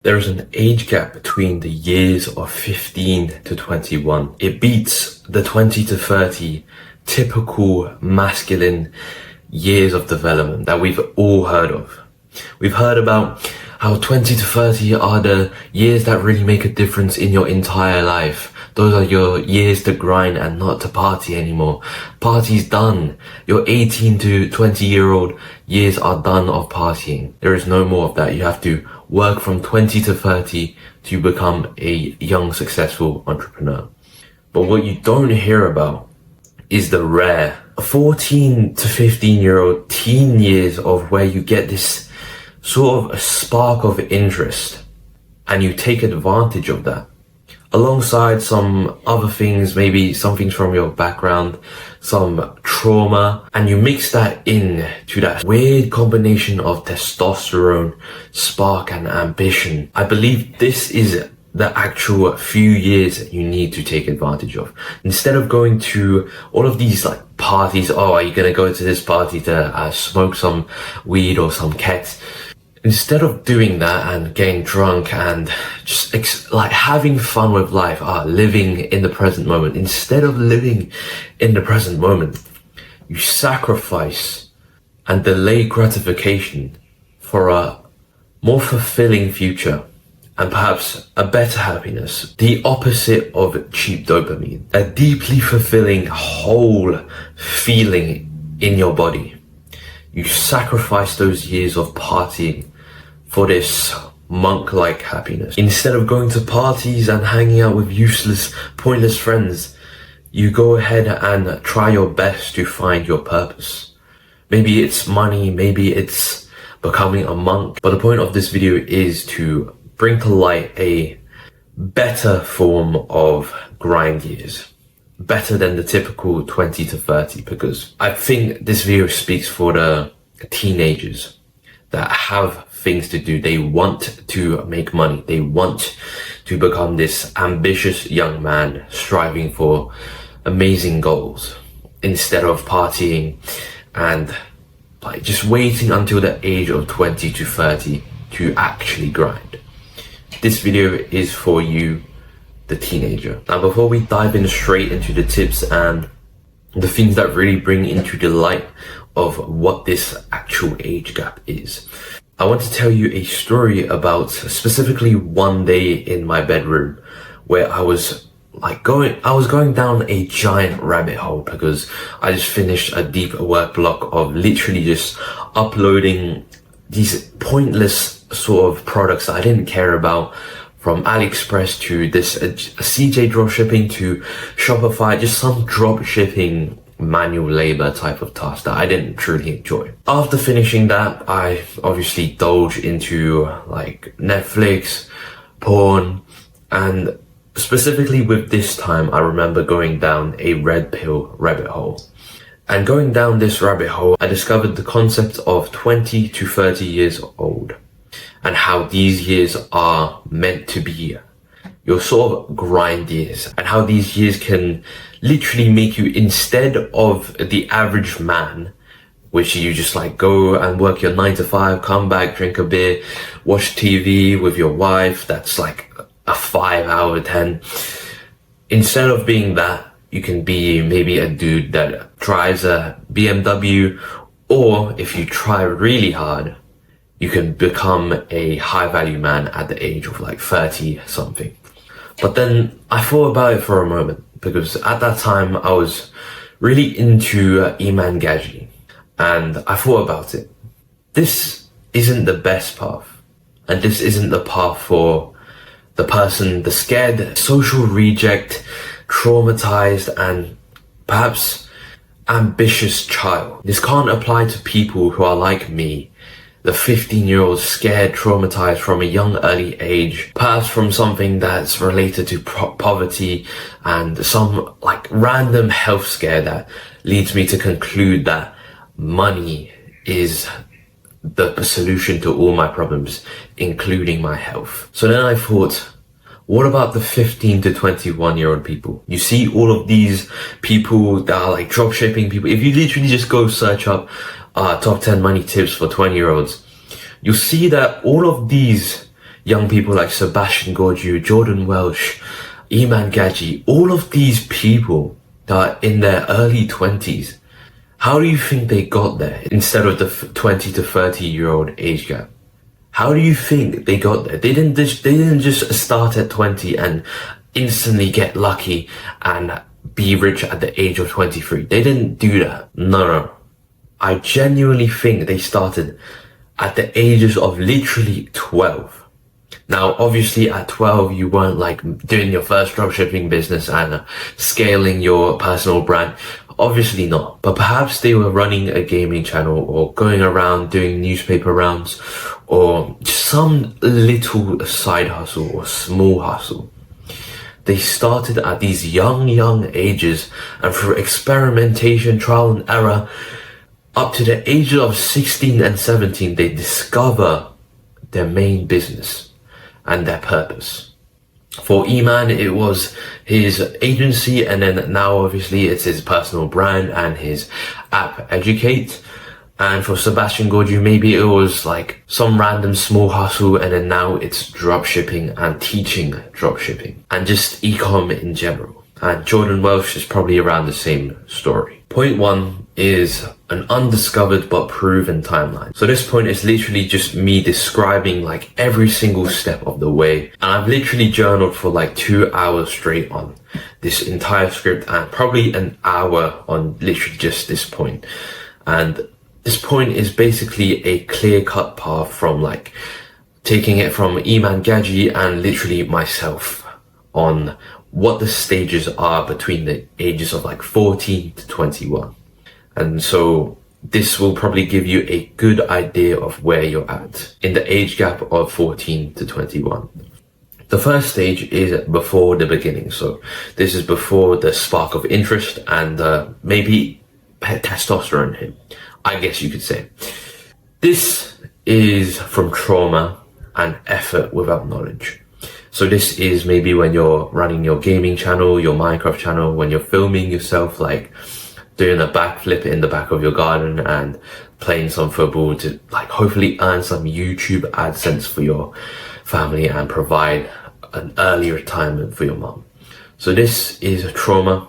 There is an age gap between the years of 15 to 21. It beats the 20 to 30 typical masculine years of development that we've all heard of. We've heard about how 20 to 30 are the years that really make a difference in your entire life. Those are your years to grind and not to party anymore. Party's done. Your 18 to 20-year-old years are done of partying. There is no more of that. You have to work from 20 to 30 to become a young, successful entrepreneur. But what you don't hear about is the rare 14 to 15-year-old teen years of where you get this sort of a spark of interest and you take advantage of that. Alongside some other things, maybe some things from your background, some trauma, and you mix that in to that weird combination of testosterone, spark and ambition. I believe this is the actual few years you need to take advantage of. Instead of going to all of these like parties, oh, are you gonna go to this party to smoke some weed or some kets? Instead of doing that and getting drunk and just like having fun with life, living in the present moment, instead of living in the present moment, you sacrifice and delay gratification for a more fulfilling future and perhaps a better happiness. The opposite of cheap dopamine, a deeply fulfilling whole feeling in your body. You sacrifice those years of partying for this monk-like happiness. Instead of going to parties and hanging out with useless, pointless friends, you go ahead and try your best to find your purpose. Maybe it's money, maybe it's becoming a monk. But the point of this video is to bring to light a better form of grind years. Better than the typical 20 to 30, because I think this video speaks for the teenagers that have things to do. They want to make money. They want to become this ambitious young man striving for amazing goals instead of partying and like just waiting until the age of 20 to 30 to actually grind. This video is for you, the teenager. Now, before we dive in straight into the tips and the things that really bring into the light of what this actual age gap is, I want to tell you a story about specifically one day in my bedroom where I was going down a giant rabbit hole because I just finished a deep work block of literally just uploading these pointless sort of products that I didn't care about, from AliExpress to this CJ dropshipping to Shopify, just some drop shipping manual labor type of task that I didn't truly enjoy. After finishing that, I obviously indulged into like Netflix, porn, and specifically with this time, I remember going down a red pill rabbit hole. And going down this rabbit hole, I discovered the concept of 20 to 30 years old and how these years are meant to be your sort of grind years, and how these years can literally make you, instead of the average man, which you just like go and work your 9 to 5, come back, drink a beer, watch TV with your wife, that's like a 5 hour 10. Instead of being that, you can be maybe a dude that drives a BMW, or if you try really hard, you can become a high value man at the age of like 30 something. But then I thought about it for a moment, because at that time I was really into Iman Gadzhi, and I thought about it. This isn't the best path, and this isn't the path for the person, the scared, social reject, traumatized, and perhaps ambitious child. This can't apply to people who are like me, the 15-year-old scared, traumatized from a young early age, perhaps from something that's related to poverty and some like random health scare that leads me to conclude that money is the solution to all my problems, including my health. So then I thought, what about the 15 to 21-year-old people? You see all of these people that are like drop shipping people. If you literally just go search up top 10 money tips for 20-year-olds, you'll see that all of these young people like Sebastian Gadzhi, Jordan Welsh, Iman Gadzhi, all of these people that are in their early 20s, how do you think they got there instead of the 20 to 30-year-old age gap? How do you think they got there? They didn't just start at 20 and instantly get lucky and be rich at the age of 23. They didn't do that. No. I genuinely think they started at the ages of literally 12. Now, obviously at 12, you weren't like doing your first dropshipping business and scaling your personal brand. Obviously not. But perhaps they were running a gaming channel or going around doing newspaper rounds or some little side hustle or small hustle. They started at these young ages, and through experimentation, trial and error, up to the ages of 16 and 17, they discover their main business and their purpose. For Iman, it was his agency, and then now obviously it's his personal brand and his app Educate. And for Sebastian Gadzhi, maybe it was like some random small hustle, and then now it's dropshipping and teaching dropshipping and just e-com in general. And Jordan Welsh is probably around the same story. Point 1 is an undiscovered but proven timeline. So this point is literally just me describing like every single step of the way. And I've literally journaled for like 2 hours straight on this entire script and probably an hour on literally just this point. And this point is basically a clear-cut path from like taking it from Iman Gadzhi and literally myself on what the stages are between the ages of like 14 to 21. And so this will probably give you a good idea of where you're at in the age gap of 14 to 21. The first stage is before the beginning. So this is before the spark of interest and maybe testosterone hit, I guess you could say. This is from trauma and effort without knowledge. So this is maybe when you're running your gaming channel, your Minecraft channel, when you're filming yourself, like doing a backflip in the back of your garden and playing some football to like hopefully earn some YouTube AdSense for your family and provide an early retirement for your mom. So this is trauma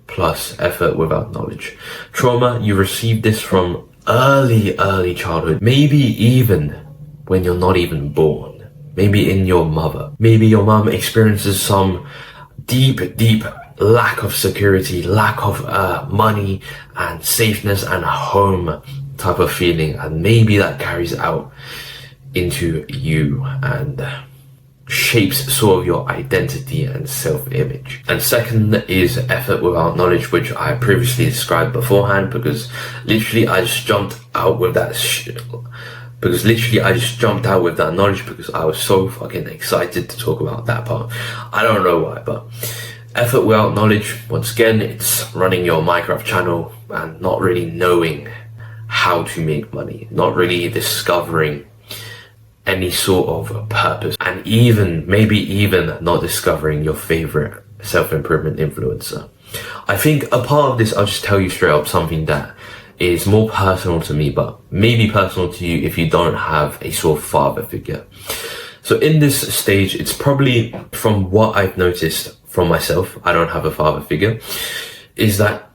plus effort without knowledge. Trauma, you receive this from early childhood, maybe even when you're not even born. Maybe in your mother. Maybe your mom experiences some deep lack of security, lack of money and safeness and home type of feeling. And maybe that carries out into you and shapes sort of your identity and self-image. And second is effort without knowledge, which I previously described beforehand, because literally I just jumped out with that knowledge because I was so fucking excited to talk about that part. I don't know why, but effort without knowledge, once again, it's running your Minecraft channel and not really knowing how to make money, not really discovering any sort of purpose, and maybe even not discovering your favorite self-improvement influencer. I think a part of this, I'll just tell you straight up something that is more personal to me, but maybe personal to you if you don't have a sort of father figure. So in this stage, it's probably, from what I've noticed from myself, I don't have a father figure, is that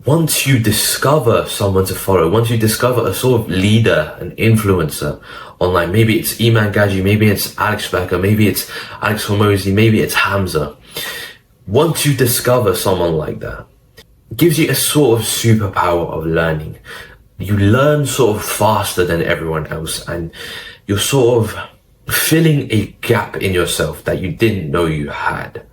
once you discover someone to follow, once you discover a sort of leader, an influencer online, maybe it's Iman Gadzhi, maybe it's Alex Becker, maybe it's Alex Hormozy, maybe it's Hamza. Once you discover someone like that, it gives you a sort of superpower of learning. You learn sort of faster than everyone else, and you're sort of filling a gap in yourself that you didn't know you had.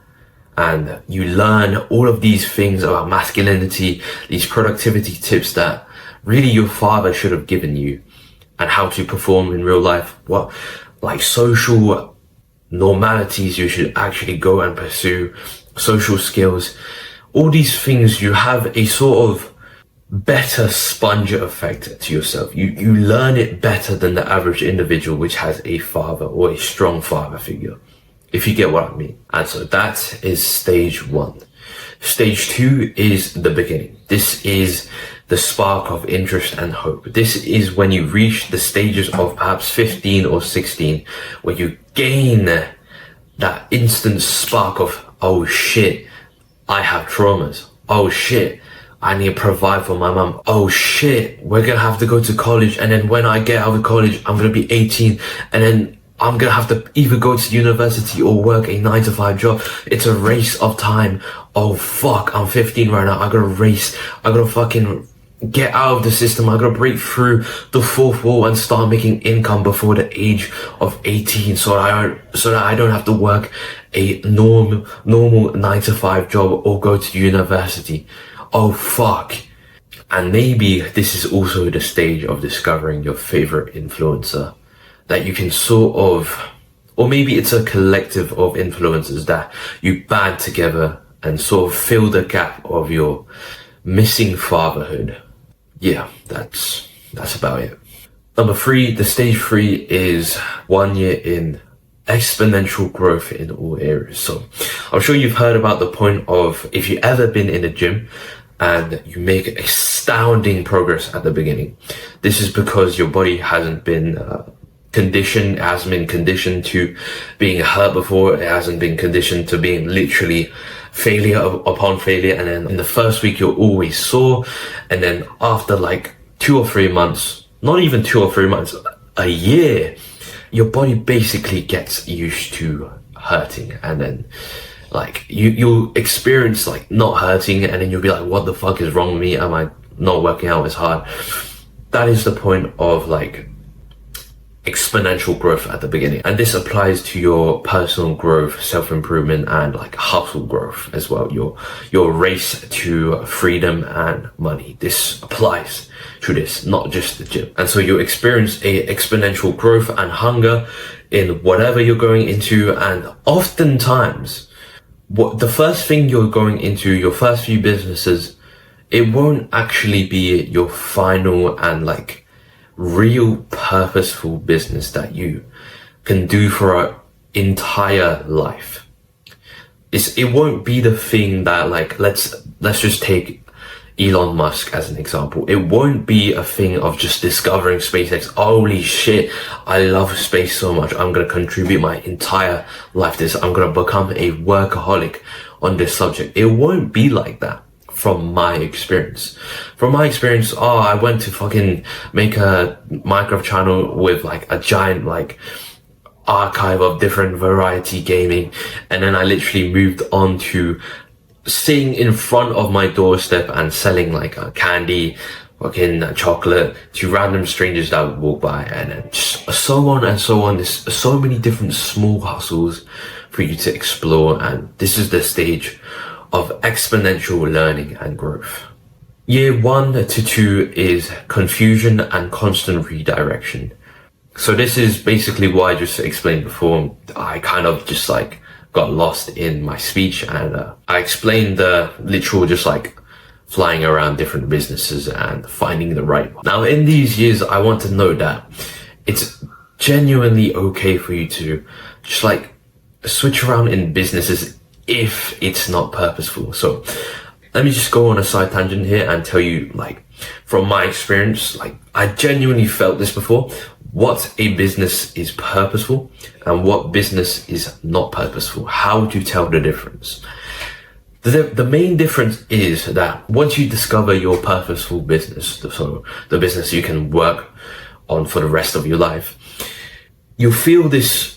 And you learn all of these things about masculinity, these productivity tips that really your father should have given you, and how to perform in real life, what like social normalities you should actually go and pursue, social skills. All these things, you have a sort of better sponge effect to yourself. You learn it better than the average individual which has a father or a strong father figure, if you get what I mean. And so that is stage 1. Stage 2 is the beginning. This is the spark of interest and hope. This is when you reach the stages of perhaps 15 or 16, where you gain that instant spark of, oh shit, I have traumas. Oh shit, I need to provide for my mum. Oh shit, we're gonna have to go to college, and then when I get out of college, I'm gonna be 18, and then I'm gonna have to either go to university or work a 9-to-5 job. It's a race of time. Oh fuck, I'm 15 right now. I gotta race. I gotta fucking get out of the system. I gotta break through the fourth wall and start making income before the age of 18, so that I don't have to work a normal 9-to-5 job or go to university. Oh fuck. And maybe this is also the stage of discovering your favorite influencer that you can sort of, or maybe it's a collective of influencers that you band together and sort of fill the gap of your missing fatherhood. Yeah, that's about it. Number 3, the stage 3 is 1 year in, exponential growth in all areas. So I'm sure you've heard about the point of, if you've ever been in a gym and you make astounding progress at the beginning, this is because your body hasn't been conditioned to being hurt before. It hasn't been conditioned to being literally failure upon failure. And then in the first week, you're always sore. And then after like 2 or 3 months, not even 2 or 3 months, a year, your body basically gets used to hurting. And then like you'll experience like not hurting, and then you'll be like, what the fuck is wrong with me? Am I not working out as hard? That is the point of like exponential growth at the beginning. And this applies to your personal growth, self-improvement, and like hustle growth as well. Your race to freedom and money. This applies to this, not just the gym. And so you experience a exponential growth and hunger in whatever you're going into. And oftentimes, the first thing you're going into, your first few businesses, it won't actually be your final and like real purposeful business that you can do for an entire life. It won't be the thing that like, let's just take Elon Musk as an example. It won't be a thing of just discovering SpaceX. Holy shit, I love space so much. I'm going to contribute my entire life to this. I'm going to become a workaholic on this subject. It won't be like that. From my experience, I went to fucking make a Minecraft channel with like a giant like archive of different variety gaming, and then I literally moved on to sitting in front of my doorstep and selling like a candy, fucking chocolate to random strangers that would walk by, and then just so on and so on. There's so many different small hustles for you to explore, and this is the stage of exponential learning and growth. Year 1 to 2 is confusion and constant redirection. So this is basically what I just explained before. I kind of just like got lost in my speech, and I explained the literal just like flying around different businesses and finding the right one. Now in these years, I want to know that it's genuinely okay for you to just like switch around in businesses if it's not purposeful. So let me just go on a side tangent here and tell you, like, from my experience, like, I genuinely felt this before, what a business is purposeful and what business is not purposeful. How do you tell the difference? The main difference is that once you discover your purposeful business, so the business you can work on for the rest of your life, you feel this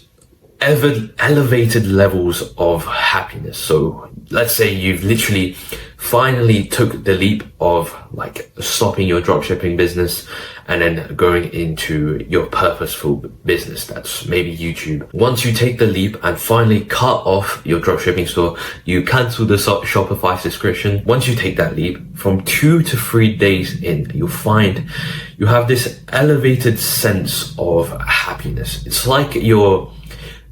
elevated levels of happiness. So let's say you've literally finally took the leap of like stopping your dropshipping business and then going into your purposeful business, that's maybe YouTube. Once you take the leap and finally cut off your dropshipping store, you cancel the Shopify subscription. Once you take that leap, from 2 to 3 days in, you'll find you have this elevated sense of happiness. It's like your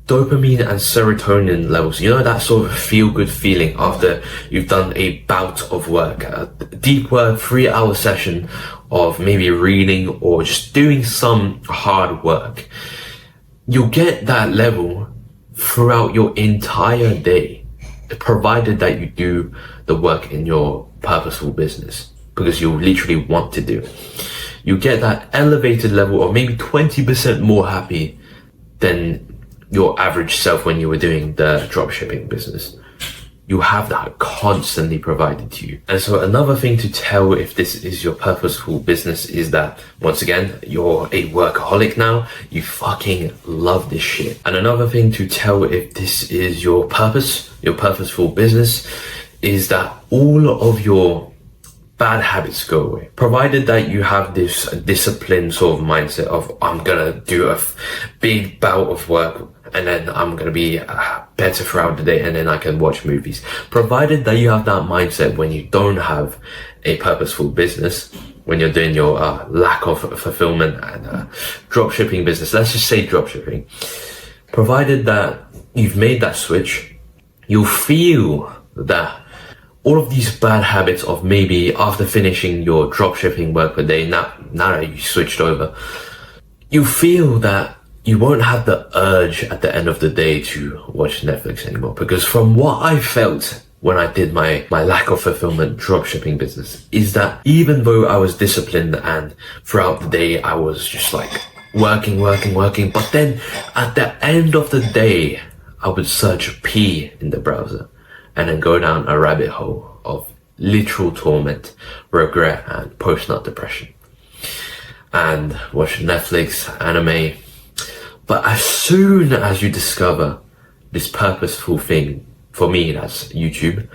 dopamine and serotonin levels, you know, that sort of feel-good feeling after you've done a bout of work, a deep work, 3-hour session of maybe reading or just doing some hard work. You'll get that level throughout your entire day, provided that you do the work in your purposeful business, because you literally want to do it. You get that elevated level of maybe 20% more happy than your average self when you were doing the dropshipping business. You have that constantly provided to you. And so another thing to tell if this is your purposeful business is that, once again, you're a workaholic now. You fucking love this shit. And another thing to tell if this is your purpose, your purposeful business, is that all of your bad habits go away. Provided that you have this disciplined sort of mindset of, I'm gonna do a big bout of work and then I'm gonna be better throughout the day and then I can watch movies. Provided that you have that mindset when you don't have a purposeful business, when you're doing your lack of fulfillment and dropshipping business, let's just say dropshipping. Provided that you've made that switch, you'll feel that all of these bad habits of maybe after finishing your dropshipping work per day, now that you switched over, you feel that you won't have the urge at the end of the day to watch Netflix anymore. Because from what I felt when I did my lack of fulfillment dropshipping business, is that even though I was disciplined and throughout the day I was just like working, but then at the end of the day, I would search P in the browser and then go down a rabbit hole of literal torment, regret, and post-nut depression. And watch Netflix, anime. But as soon as you discover this purposeful thing, for me that's YouTube,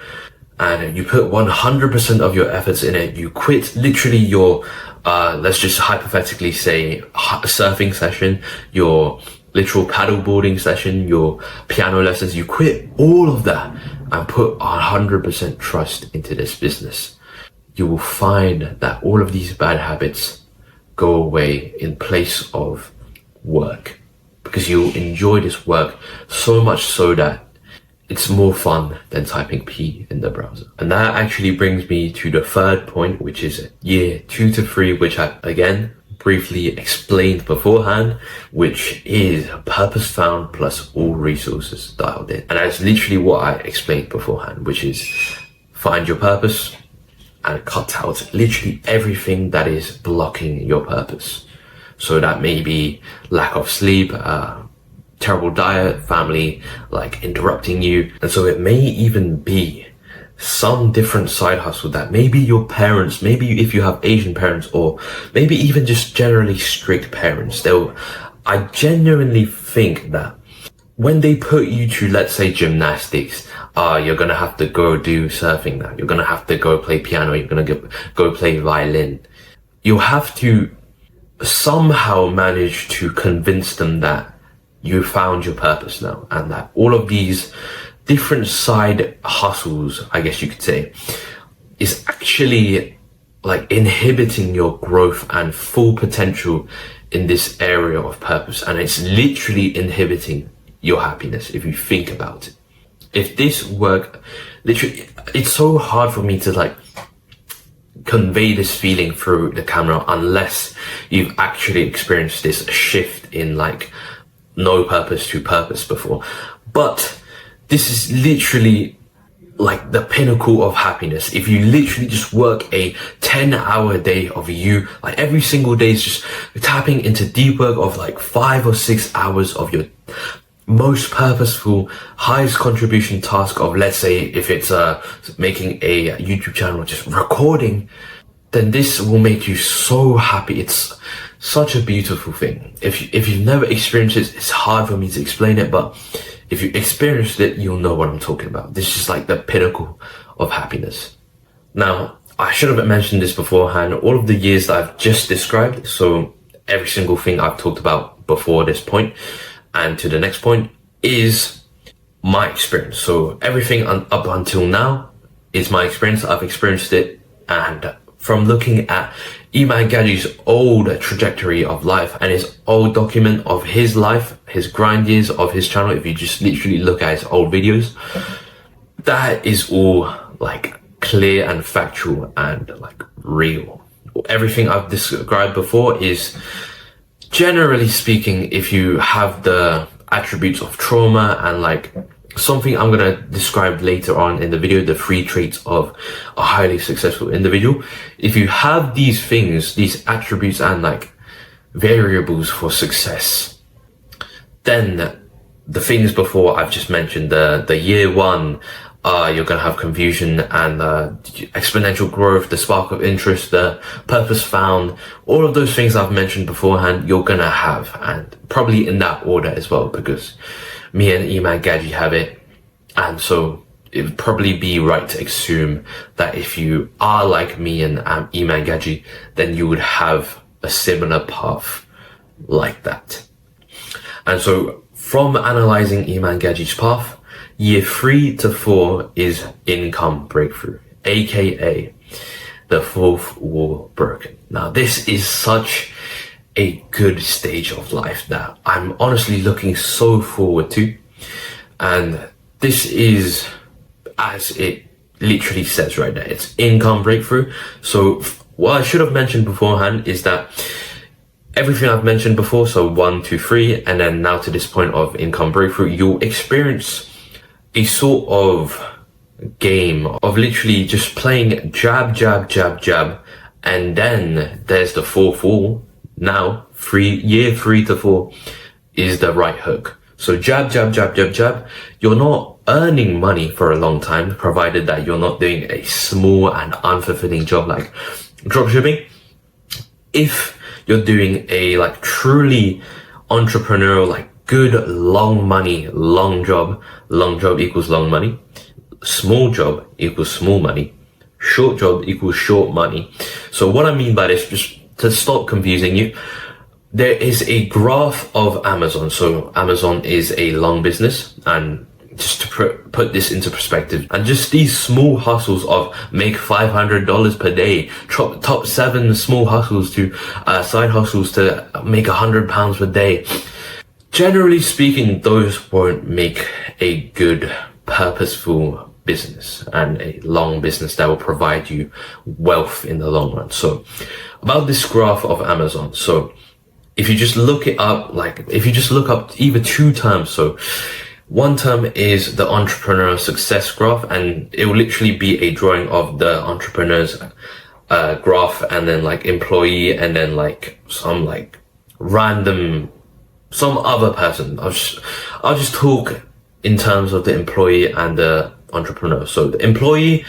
and you put 100% of your efforts in it, you quit literally your, let's just hypothetically say, surfing session, your literal paddleboarding session, your piano lessons, you quit all of that and put 100% trust into this business. You will find that all of these bad habits go away in place of work, because you'll enjoy this work so much so that it's more fun than typing P in the browser. And that actually brings me to the third point, which is year 2 to 3, which I again briefly explained beforehand, which is purpose found plus all resources dialed in. And that's literally what I explained beforehand, which is find your purpose and cut out literally everything that is blocking your purpose. So that may be lack of sleep, terrible diet, family like interrupting you. And so it may even be some different side hustle that maybe your parents, maybe if you have Asian parents, or maybe even just generally strict parents, I genuinely think that when they put you to, let's say, gymnastics, you're gonna have to go do surfing now, you're gonna have to go play piano, you're gonna go play violin. You'll have to somehow manage to convince them that you found your purpose now, and that all of these different side hustles, I guess you could say, is actually like inhibiting your growth and full potential in this area of purpose. And it's literally inhibiting your happiness if you think about it. If this work, literally, it's so hard for me to like convey this feeling through the camera unless you've actually experienced this shift in like no purpose to purpose before. But this is literally like the pinnacle of happiness. If you literally just work a 10-hour day of you, like every single day is just tapping into deep work of like 5 or 6 hours of your most purposeful, highest contribution task of, let's say, if it's making a YouTube channel, just recording, then this will make you so happy. It's such a beautiful thing. If you've never experienced it, it's hard for me to explain it, but if you experienced it, you'll know what I'm talking about. This is like the pinnacle of happiness. Now, I should have mentioned this beforehand. All of the years that I've just described, so every single thing I've talked about before this point and to the next point, is my experience. So everything up until now is my experience. I've experienced it, and from looking at Iman Gadzhi's old trajectory of life and his old document of his life, his grind years of his channel, if you just literally look at his old videos, that is all like clear and factual and like real. Everything I've described before is, generally speaking, if you have the attributes of trauma and like something I'm gonna describe later on in the video, the 3 traits of a highly successful individual. If you have these things, these attributes and like variables for success, then the things before I've just mentioned, the year one, you're going to have confusion and exponential growth, the spark of interest, the purpose found, all of those things I've mentioned beforehand, you're going to have, and probably in that order as well, because me and Iman Gadzhi have it. And so it would probably be right to assume that if you are like me and Iman Gadzhi, then you would have a similar path like that. And so from analyzing Iman Gadzhi's path, year 3 to 4 is income breakthrough, aka the fourth wall broken. Now, this is such a good stage of life that I'm honestly looking so forward to. And this is, as it literally says right there, it's income breakthrough. So what I should have mentioned beforehand is that everything I've mentioned before, so 1, 2, 3, and then now to this point of income breakthrough, you'll experience a sort of game of literally just playing jab, jab, jab, jab, and then there's the fourth wall. Now, year 3 to 4 is the right hook. So jab, jab, jab, jab, jab. You're not earning money for a long time, provided that you're not doing a small and unfulfilling job like dropshipping. If you're doing a like truly entrepreneurial, like good long money, long job equals long money, small job equals small money, short job equals short money. So what I mean by this, just to stop confusing you, there is a graph of Amazon. So Amazon is a long business, and just to put this into perspective, and just these small hustles of make $500 per day, top 7 small hustles to side hustles to make £100 per day. Generally speaking, those won't make a good, purposeful business and a long business that will provide you wealth in the long run. So about this graph of Amazon. So if you just look it up, if you just look up either 2 terms, so one term is the entrepreneur success graph, and it will literally be a drawing of the entrepreneur's graph, and then like employee, and then like some like random, some other person. I'll just talk in terms of the employee and the entrepreneur. So the employee,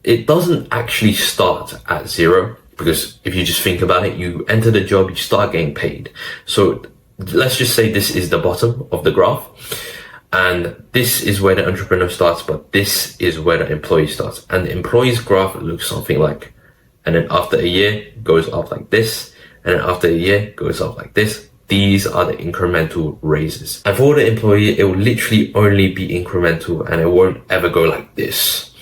it doesn't actually start at 0, because if you just think about it, you enter the job, you start getting paid. So let's just say this is the bottom of the graph, and this is where the entrepreneur starts, but this is where the employee starts. And the employee's graph looks something like, and then after a year goes up like this, and then after a year goes up like this. These are the incremental raises. And for the employee, it will literally only be incremental, and it won't ever go like this.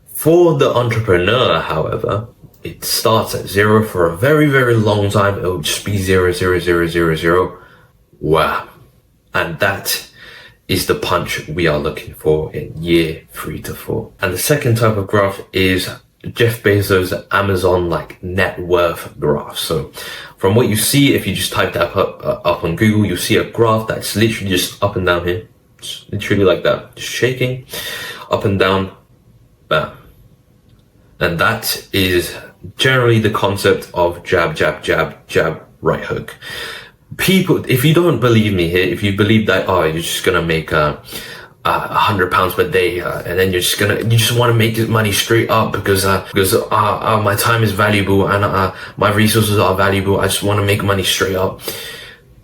For the entrepreneur, however, it starts at 0 for a very, very long time. It will just be 0, 0, 0, 0, 0. Wow. And that is the punch we are looking for in year 3 to 4. And the second type of graph is Jeff Bezos' Amazon like net worth graph. So from what you see, if you just type that up on Google, you'll see a graph that's literally just up and down here. Just literally like that, just shaking up and down, bam. And that is generally the concept of jab, jab, jab, jab, right hook. People, if you don't believe me here, if you believe that, oh, you're just gonna make £100 per day, and then you just want to make this money straight up because my time is valuable and my resources are valuable. I just want to make money straight up.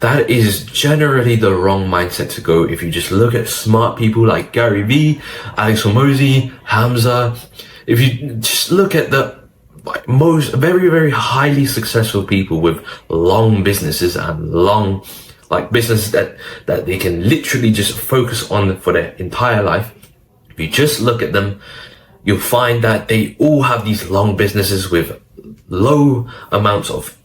That is generally the wrong mindset to go. If you just look at smart people like Gary Vee, Alex Hormozi, Hamza, if you just look at the most very, very highly successful people with long businesses and long businesses that they can literally just focus on for their entire life. If you just look at them, you'll find that they all have these long businesses with low amounts of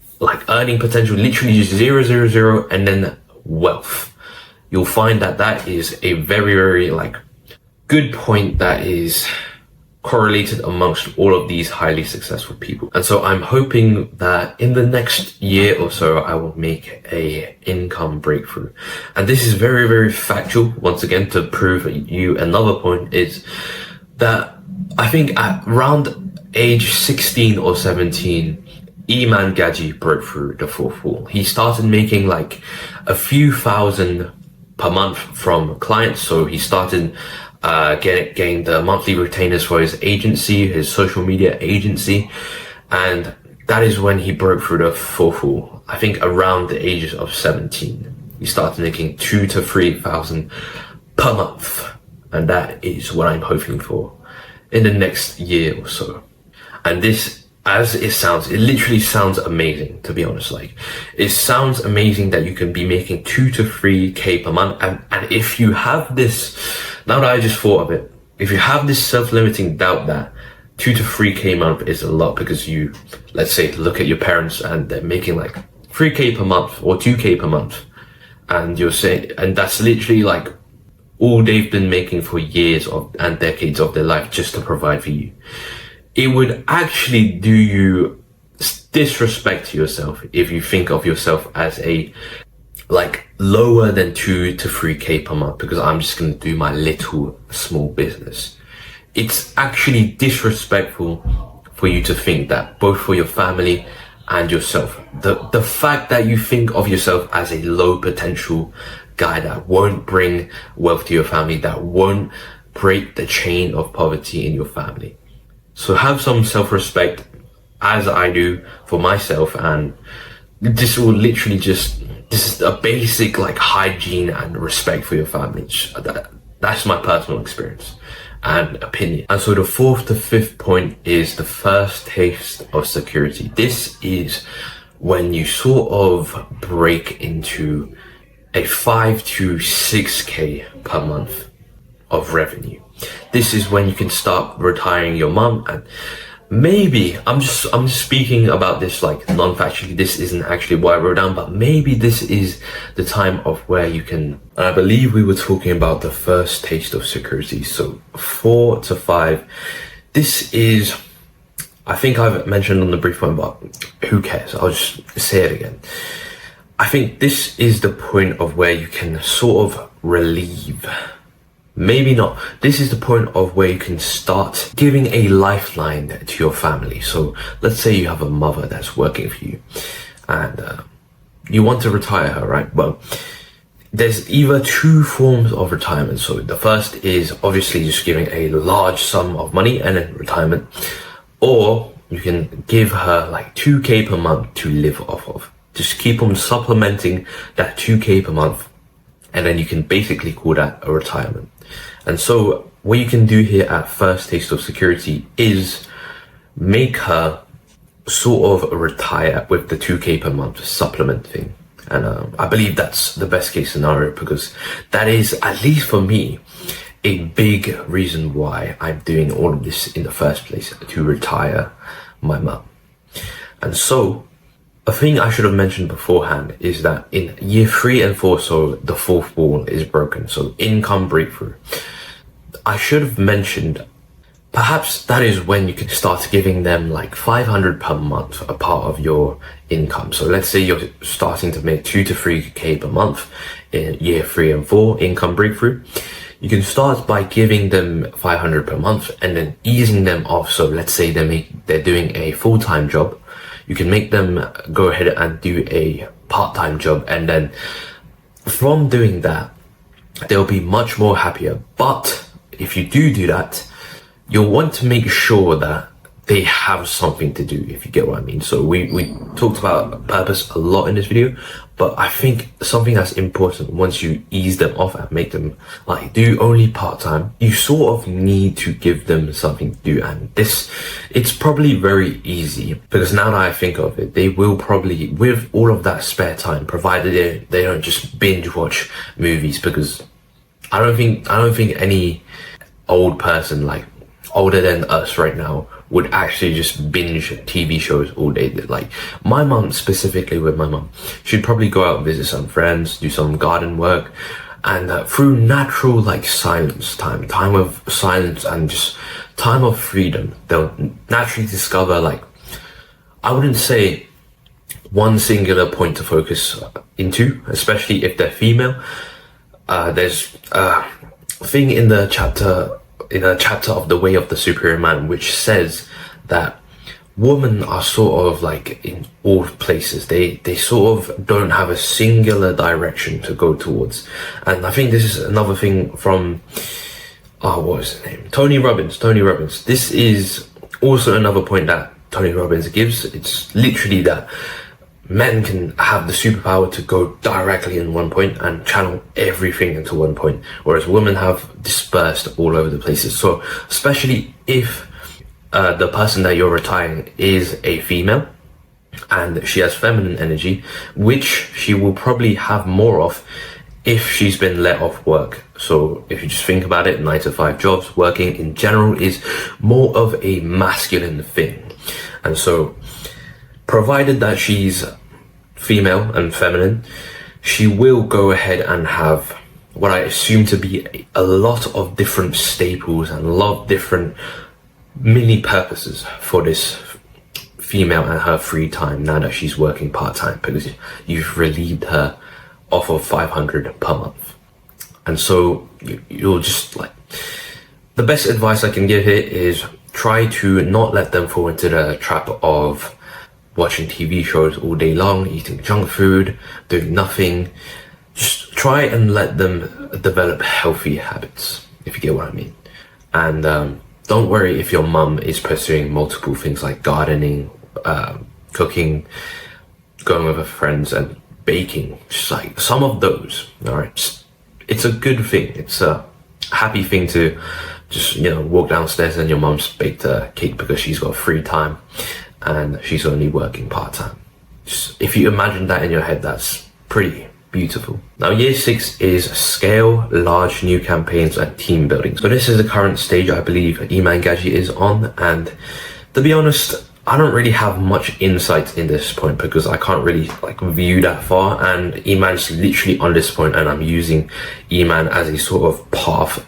earning potential, literally just 0, 0, 0, and then wealth. You'll find that is a very, very good point that is correlated amongst all of these highly successful people. And so I'm hoping that in the next year or so, I will make a income breakthrough. And this is very, very factual. Once again, to prove you another point is that I think at around age 16 or 17, Iman Gadzhi broke through the fourth wall. He started making a few thousand per month from clients. So he started getting the monthly retainers for his agency, his social media agency, and that is when he broke through the fourth wall. I think around the ages of 17, he started making 2,000 to 3,000 per month, and that is what I'm hoping for in the next year or so. And this, as it sounds, it literally sounds amazing, to be honest. Like, it sounds amazing that you can be making 2 to 3K per month. And if you have this, now that I just thought of it, if you have this self-limiting doubt that 2 to 3K a month is a lot, because you, let's say, look at your parents and they're making like 3K per month or 2K per month, and you're saying, and that's literally like all they've been making for years and decades of their life just to provide for you. It would actually do you disrespect to yourself if you think of yourself as a like lower than 2 to 3K per month because I'm just going to do my little small business. It's actually disrespectful for you to think that, both for your family and yourself. The fact that you think of yourself as a low potential guy that won't bring wealth to your family, that won't break the chain of poverty in your family. So have some self-respect, as I do for myself, and this will literally just, this is a basic like hygiene and respect for your family. That's my personal experience and opinion. And so the fourth to fifth point is the first taste of security. This is when you sort of break into a 5 to 6K per month of revenue. This is when you can start retiring your mum, and maybe I'm just speaking about this like non-factually. This isn't actually what I wrote down, but maybe this is the time of where you can, and I believe we were talking about the first taste of security. So 4 to 5, this is, I think I've mentioned on the brief one, but who cares? I'll just say it again. I think this is the point of where you can sort of relieve, maybe not. This is the point of where you can start giving a lifeline to your family. So let's say you have a mother that's working for you and you want to retire her, right? Well, there's either two forms of retirement. So the first is obviously just giving a large sum of money and then retirement, or you can give her like 2K per month to live off of. Just keep on supplementing that 2K per month, and then you can basically call that a retirement. And so what you can do here at First Taste of Security is make her sort of retire with the 2K per month supplement thing. And I believe that's the best case scenario, because that is, at least for me, a big reason why I'm doing all of this in the first place, to retire my mum. And so a thing I should have mentioned beforehand is that in year 3 and 4, so the fourth wall is broken, so income breakthrough. I should have mentioned, perhaps that is when you can start giving them like 500 per month, a part of your income. So let's say you're starting to make 2 to 3K per month in year 3 and 4, income breakthrough. You can start by giving them 500 per month and then easing them off. So let's say they're doing a full-time job. You can make them go ahead and do a part-time job, and then from doing that, they'll be much more happier. But if you do that, you'll want to make sure that they have something to do, if you get what I mean. So we talked about purpose a lot in this video, but I think something that's important, once you ease them off and make them like do only part-time, you sort of need to give them something to do. And it's probably very easy, because now that I think of it, they will probably, with all of that spare time, provided they don't just binge watch movies, because I don't think any old person, like older than us right now, would actually just binge TV shows all day. Like my mum, specifically with my mum, she'd probably go out, visit some friends, do some garden work, and through natural like silence time of silence and just time of freedom, they'll naturally discover, like, I wouldn't say one singular point to focus into, especially if they're female. There's a thing in a chapter of The Way of the Superior Man, which says that women are sort of like in all places. They sort of don't have a singular direction to go towards. And I think this is another thing from, what was his name? Tony Robbins. This is also another point that Tony Robbins gives. It's literally that men can have the superpower to go directly in one point and channel everything into one point, whereas women have dispersed all over the places. So especially if the person that you're retiring is a female and she has feminine energy, which she will probably have more of if she's been let off work. So if you just think about it, 9-to-5 jobs, working in general is more of a masculine thing. And so provided that she's female and feminine, she will go ahead and have what I assume to be a lot of different staples and a lot of different mini purposes for this female and her free time now that she's working part-time, because you've relieved her off of 500 per month. And so you'll just like, the best advice I can give here is try to not let them fall into the trap of watching TV shows all day long, eating junk food, doing nothing. Just try and let them develop healthy habits, if you get what I mean. And don't worry if your mum is pursuing multiple things like gardening, cooking, going with her friends, and baking. Just like some of those, all right? It's a good thing. It's a happy thing to just, walk downstairs and your mum's baked a cake because she's got free time and she's only working part-time. Just, if you imagine that in your head, that's pretty beautiful. Now, year 6 is scale large new campaigns and team building. So this is the current stage I believe Iman Gadzhi is on, and to be honest, I don't really have much insight in this point because I can't really view that far, and Iman's literally on this point and I'm using Iman as a sort of path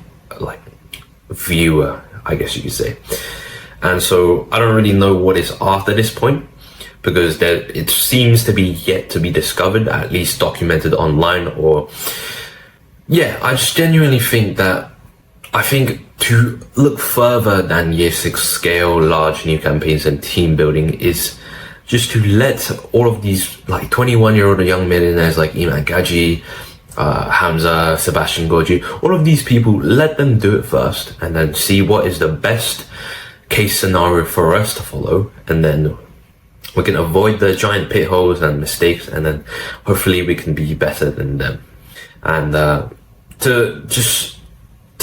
viewer, I guess you could say. And so I don't really know what is after this point, because it seems to be yet to be discovered, at least documented online. Or I just genuinely think that to look further than year 6 scale large new campaigns and team building is just to let all of these 21-year-old young millionaires like Iman Gadzhi, Hamza, Sebastian Gorgi, all of these people, let them do it first and then see what is the best case scenario for us to follow, and then we can avoid the giant pit holes and mistakes, and then hopefully we can be better than them. And to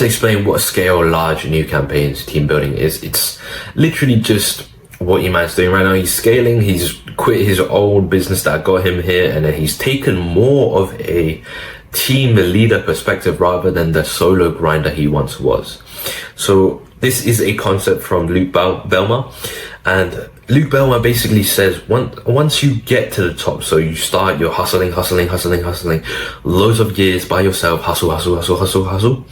explain what scale large new campaigns team building is, it's literally just what Iman's doing right now. He's scaling, he's quit his old business that got him here, and then he's taken more of a team leader perspective rather than the solo grinder he once was. So this is a concept from Luke Belmar, and Luke Belmar basically says once you get to the top, so you start your hustling, loads of years by yourself, hustle,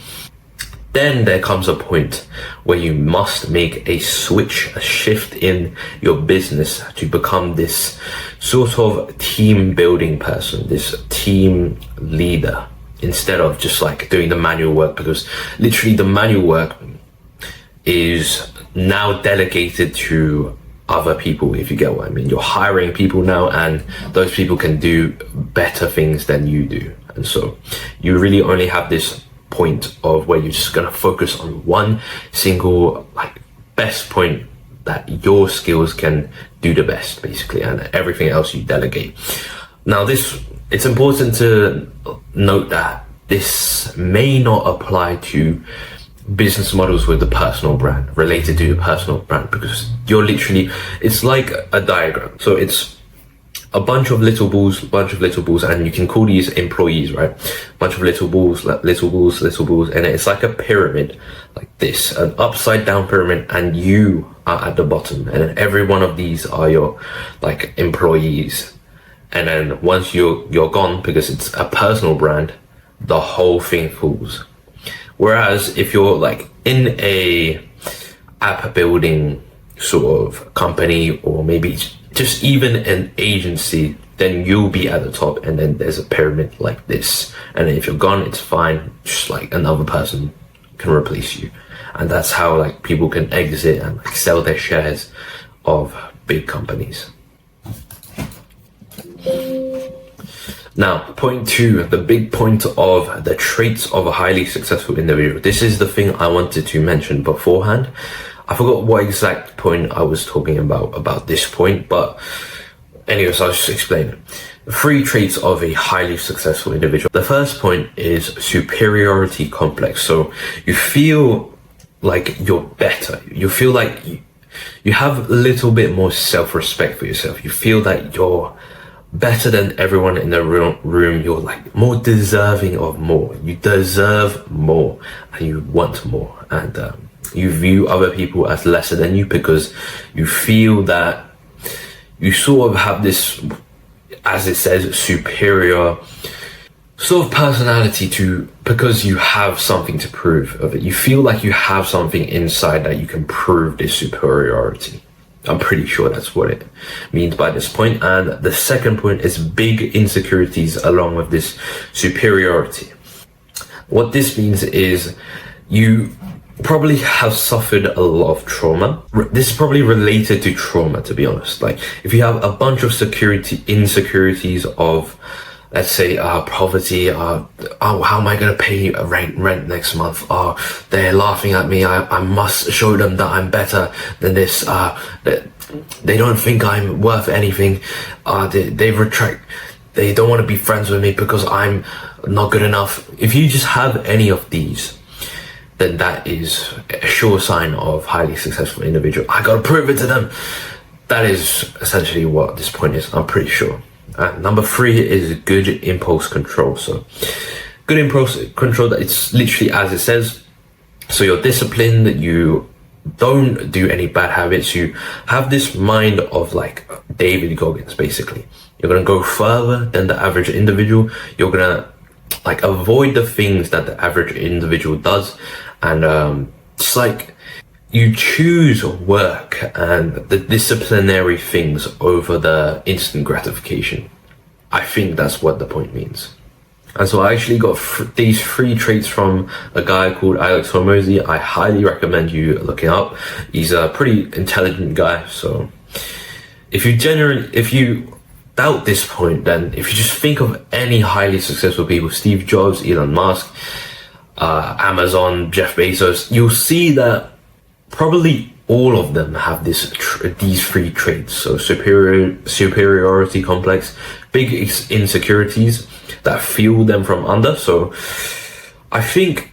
then there comes a point where you must make a switch, a shift in your business to become this sort of team building person, this team leader, instead of just doing the manual work, because literally the manual work is now delegated to other people, if you get what I mean. You're hiring people now, and those people can do better things than you do. And so you really only have this point of where you're just gonna focus on one single best point that your skills can do the best, basically, and everything else you delegate. Now it's important to note that this may not apply to business models with the personal brand, related to your personal brand, because you're literally, it's like a diagram. So it's a bunch of little balls, and you can call these employees, right? Bunch of little balls, and it's like a pyramid, like this, an upside down pyramid, and you are at the bottom, and then every one of these are your employees. And then once you're gone, because it's a personal brand, the whole thing falls. Whereas if you're in a app building sort of company, or maybe just even an agency, then you'll be at the top, and then there's a pyramid like this, and then if you're gone, it's fine, just another person can replace you. And that's how people can exit and sell their shares of big companies. Now, point 2, the big point of the traits of a highly successful individual. This is the thing I wanted to mention beforehand. I forgot what exact point I was talking about this point, but anyways, I'll just explain it. 3 traits of a highly successful individual. The first point is superiority complex. So you feel like you're better. You feel like you have a little bit more self-respect for yourself. You feel that you're better than everyone in the room. You're like more deserving of more. You deserve more and you want more. And you view other people as lesser than you because you feel that you sort of have this, as it says, superior sort of personality because you have something to prove of it. You feel like you have something inside that you can prove this superiority. I'm pretty sure that's what it means by this point. And the second point is big insecurities along with this superiority. What this means is you probably have suffered a lot of trauma. This is probably related to trauma, to be honest. Like if you have a bunch of insecurities of, let's say, poverty, how am I going to pay rent next month? They're laughing at me. I must show them that I'm better than this. They don't think I'm worth anything. They retract. They don't want to be friends with me because I'm not good enough. If you just have any of these, then that is a sure sign of highly successful individual. I gotta prove it to them. That is essentially what this point is, I'm pretty sure. Number 3 is good impulse control. So good impulse control, that it's literally as it says. So you're disciplined, you don't do any bad habits, you have this mind of like David Goggins, basically. You're gonna go further than the average individual. You're gonna like avoid the things that the average individual does. And it's like you choose work and the disciplinary things over the instant gratification. I think that's what the point means. And so I actually got these 3 traits from a guy called Alex Hormozy. I highly recommend you looking up. He's a pretty intelligent guy. So if you doubt this point, then if you just think of any highly successful people, Steve Jobs, Elon Musk, Amazon, Jeff Bezos, you'll see that probably all of them have these 3 traits. So superiority complex, big insecurities that fuel them from under. So I think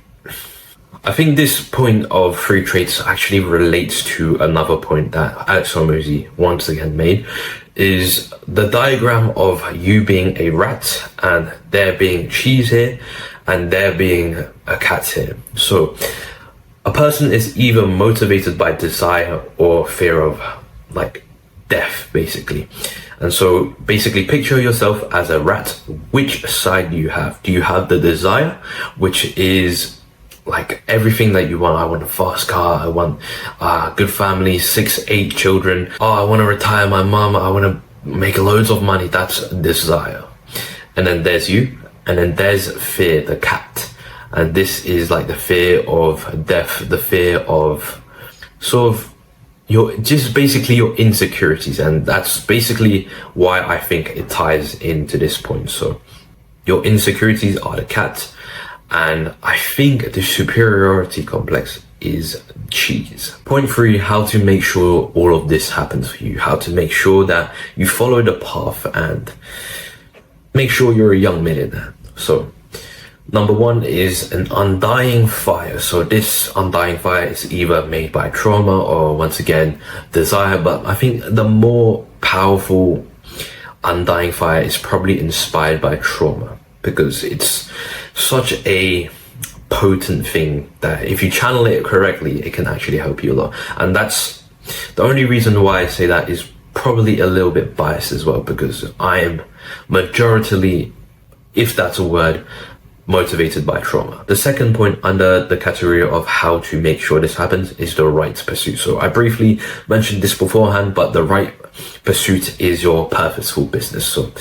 this point of 3 traits actually relates to another point that Alex Hormozy once again made, is the diagram of you being a rat and there being cheese here and there being a cat here. So a person is either motivated by desire or fear of like death, basically. And so basically picture yourself as a rat. Which side do you have? Do you have the desire, which is like everything that you want? I want a fast car, I want a good family, 6-8 children. I want to retire my mom, I want to make loads of money. That's desire. And then there's you, and then there's fear, the cat. And this is like the fear of death, the fear of sort of your insecurities. And that's basically why I think it ties into this point. So your insecurities are the cat, and I think the superiority complex is cheese. Point 3, how to make sure all of this happens for you, how to make sure that you follow the path and make sure you're a young millionaire. So number 1 is an undying fire. So this undying fire is either made by trauma or, once again, desire. But I think the more powerful undying fire is probably inspired by trauma, because it's such a potent thing that if you channel it correctly, it can actually help you a lot. And that's the only reason why I say that is probably a little bit biased as well, because I am majoritarily, if that's a word, motivated by trauma. The second point under the category of how to make sure this happens is the right pursuit. So I briefly mentioned this beforehand, but the right pursuit is your purposeful business. So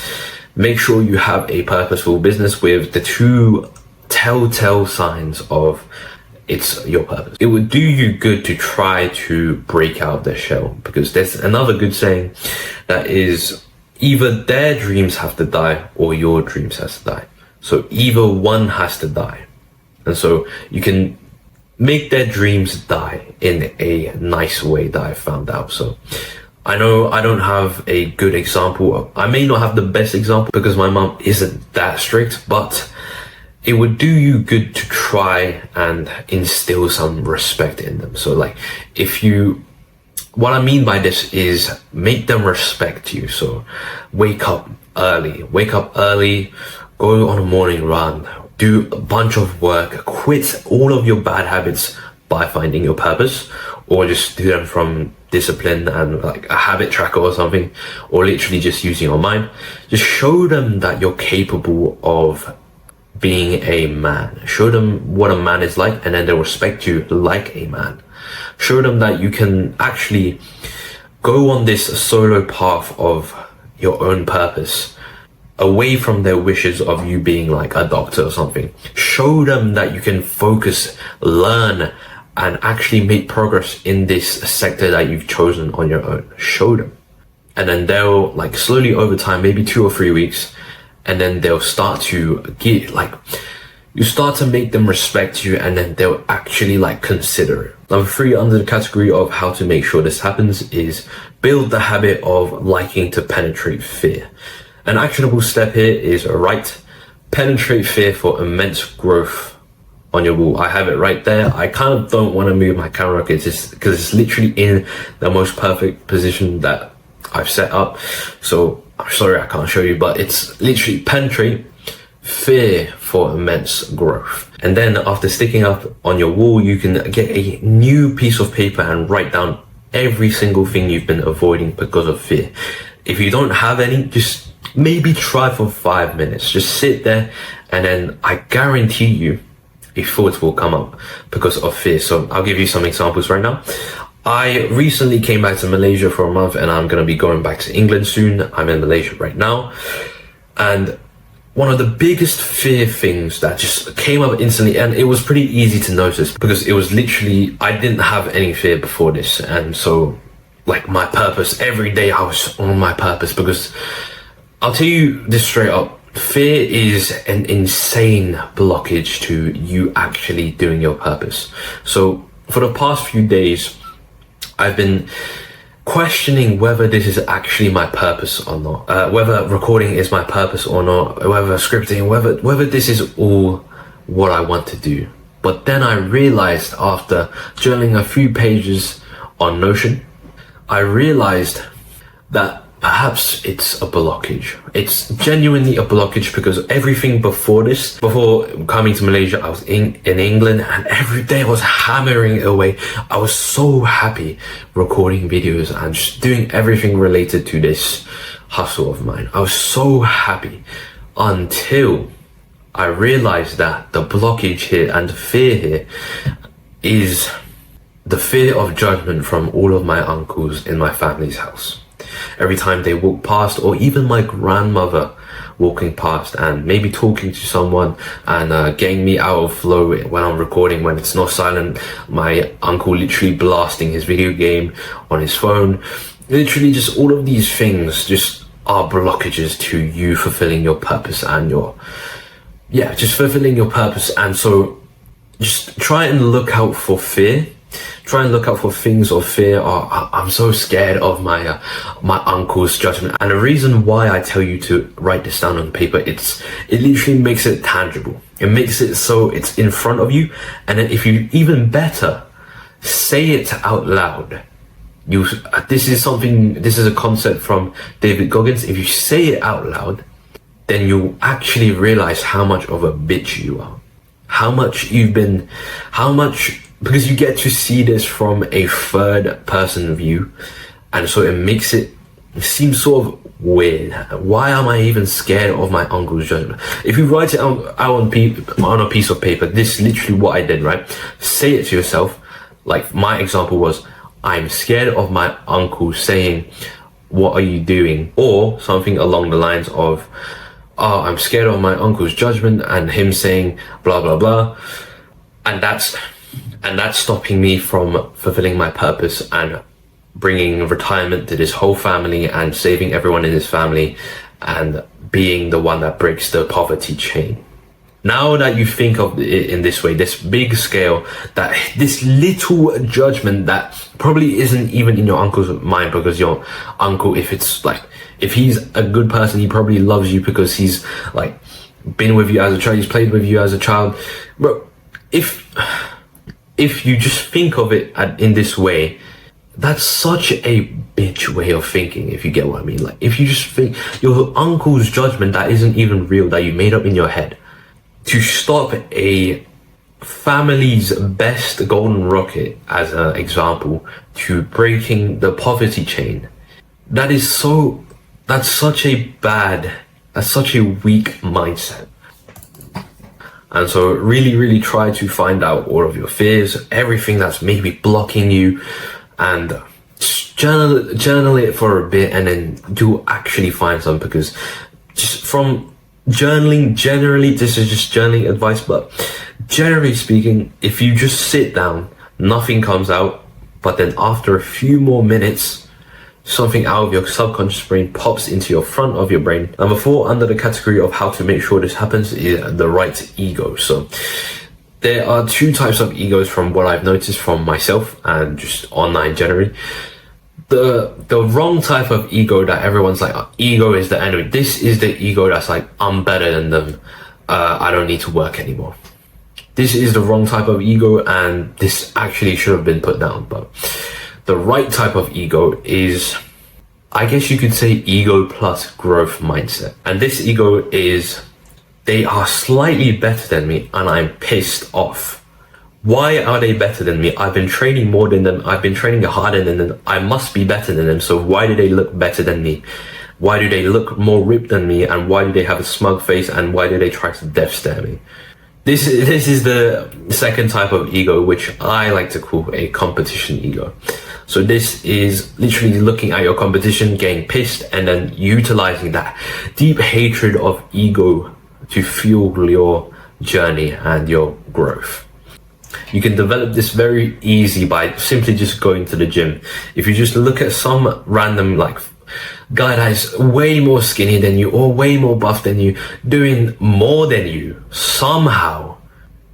make sure you have a purposeful business with the 2 telltale signs of it's your purpose. It would do you good to try to break out their shell, because there's another good saying that is, either their dreams have to die or your dreams has to die. So either one has to die. And so you can make their dreams die in a nice way that I found out. So I know I don't have a good example. I may not have the best example because my mom isn't that strict, but it would do you good to try and instill some respect in them. So like, what I mean by this is make them respect you. So wake up early, go on a morning run, do a bunch of work, quit all of your bad habits by finding your purpose, or just do them from discipline and like a habit tracker or something, or literally just using your mind. Just show them that you're capable of being a man. Show them what a man is like, and then they'll respect you like a man. Show them that you can actually go on this solo path of your own purpose, away from their wishes of you being like a doctor or something. Show them that you can focus, learn, and actually make progress in this sector that you've chosen on your own. Show them. And then they'll like slowly over time, maybe 2 or 3 weeks, and then they'll start to get like, you start to make them respect you, and then they'll actually like consider it. Number 3 under the category of how to make sure this happens is build the habit of liking to penetrate fear. An actionable step here is write penetrate fear for immense growth on your wall. I have it right there. I kind of don't want to move my camera because it's literally in the most perfect position that I've set up. So I'm sorry I can't show you, but it's literally penetrate fear for immense growth. And then after sticking up on your wall, you can get a new piece of paper and write down every single thing you've been avoiding because of fear. If you don't have any, just maybe try for 5 minutes. Just sit there, and then I guarantee you a thought will come up because of fear. So I'll give you some examples right now. I recently came back to Malaysia for a month, and I'm going to be going back to England soon. I'm in Malaysia right now. And one of the biggest fear things that just came up instantly, and it was pretty easy to notice because it was literally, I didn't have any fear before this. And so like my purpose, every day I was on my purpose, because I'll tell you this straight up, fear is an insane blockage to you actually doing your purpose. So for the past few days, I've been questioning whether this is actually my purpose or not, whether recording is my purpose or not, whether scripting, whether this is all what I want to do. But then I realized, after journaling a few pages on Notion, I realized that perhaps it's a blockage. It's genuinely a blockage, because everything before this, before coming to Malaysia, I was in England, and every day I was hammering away. I was so happy recording videos and just doing everything related to this hustle of mine. I was so happy until I realized that the blockage here and the fear here is the fear of judgment from all of my uncles in my family's house. Every time they walk past, or even my grandmother walking past and maybe talking to someone and getting me out of flow when I'm recording, when it's not silent, my uncle literally blasting his video game on his phone, literally just all of these things just are blockages to you fulfilling your purpose and just fulfilling your purpose. And so just try and look out for fear. Try and look out for things of fear. I'm so scared of my uncle's judgment. And the reason why I tell you to write this down on paper, it literally makes it tangible. It makes it so it's in front of you. And then if you even better, say it out loud. This is a concept from David Goggins. If you say it out loud, then you'll actually realize how much of a bitch you are. Because you get to see this from a third person view, and so it makes it seem sort of weird. Why am I even scared of my uncle's judgment? If you write it out on a piece of paper, this is literally what I did, right? Say it to yourself. Like my example was, I'm scared of my uncle saying, "What are you doing?" Or something along the lines of, "Oh, I'm scared of my uncle's judgment and him saying blah, blah, blah." And that's And that's stopping me from fulfilling my purpose and bringing retirement to this whole family and saving everyone in his family and being the one that breaks the poverty chain. Now that you think of it in this way, this big scale, that this little judgment that probably isn't even in your uncle's mind, because your uncle, if he's a good person, he probably loves you because he's like been with you as a child, he's played with you as a child. But if you just think of it in this way, that's such a bitch way of thinking, if you get what I mean. Like, if you just think your uncle's judgment that isn't even real, that you made up in your head, to stop a family's best golden rocket, as an example, to breaking the poverty chain, that's such a weak mindset. And so really try to find out all of your fears, everything that's maybe blocking you, and journal it for a bit, and then do actually find some, because just from journaling, generally, this is just journaling advice, but generally speaking, if you just sit down, nothing comes out, but then after a few more minutes, something out of your subconscious brain pops into your front of your brain. Number 4, under the category of how to make sure this happens, is the right ego. So there are 2 types of egos from what I've noticed from myself and just online generally. The wrong type of ego that everyone's like, oh, ego is the enemy. This is the ego that's like, I'm better than them. I don't need to work anymore. This is the wrong type of ego, and this actually should have been put down. But the right type of ego is, I guess you could say, ego plus growth mindset. And this ego is, they are slightly better than me and I'm pissed off. Why are they better than me? I've been training more than them. I've been training harder than them. I must be better than them. So why do they look better than me? Why do they look more ripped than me? And why do they have a smug face? And why do they try to death stare me? This is the second type of ego, which I like to call a competition ego. So this is literally looking at your competition, getting pissed, and then utilizing that deep hatred of ego to fuel your journey and your growth. You can develop this very easy by simply just going to the gym. If you just look at some random like guy that is way more skinny than you or way more buff than you, doing more than you, somehow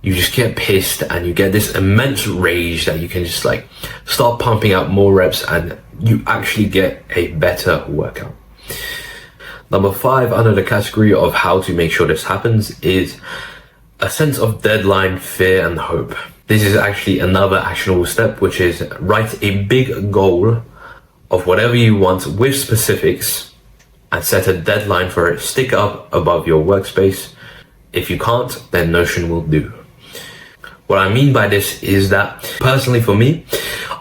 you just get pissed and you get this immense rage that you can just like start pumping out more reps, and you actually get a better workout. Number 5, under the category of how to make sure this happens, is a sense of deadline, fear, and hope. This is actually another actionable step, which is write a big goal of whatever you want with specifics and set a deadline for it. Stick up above your workspace. If you can't, then Notion will do. What I mean by this is that, personally for me,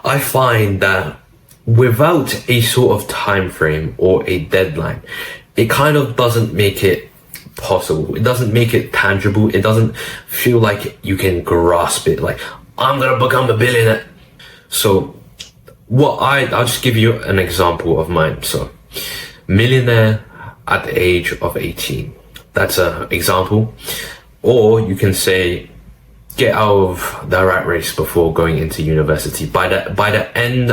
I find that without a sort of time frame or a deadline, it kind of doesn't make it possible. It doesn't make it tangible. It doesn't feel like you can grasp it. Like, I'm gonna become a billionaire. So I'll just give you an example of mine. So, millionaire at the age of 18. That's an example. Or you can say, get out of the rat race before going into university. By the end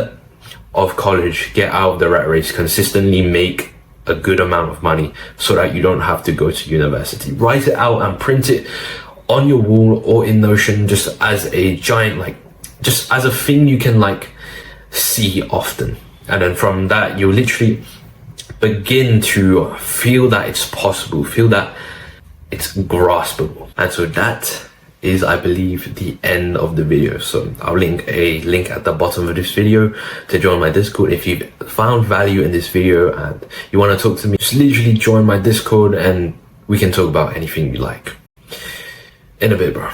of college, get out of the rat race, consistently make a good amount of money so that you don't have to go to university. Write it out and print it on your wall or in Notion, just as a giant, like, just as a thing you can like see often. And then from that, you literally begin to feel that it's possible, feel that it's graspable. And so that is, I believe, the end of the video. So I'll link a link at the bottom of this video to join my Discord. If you've found value in this video and you want to talk to me, just literally join my Discord and we can talk about anything you like. In a bit, bro.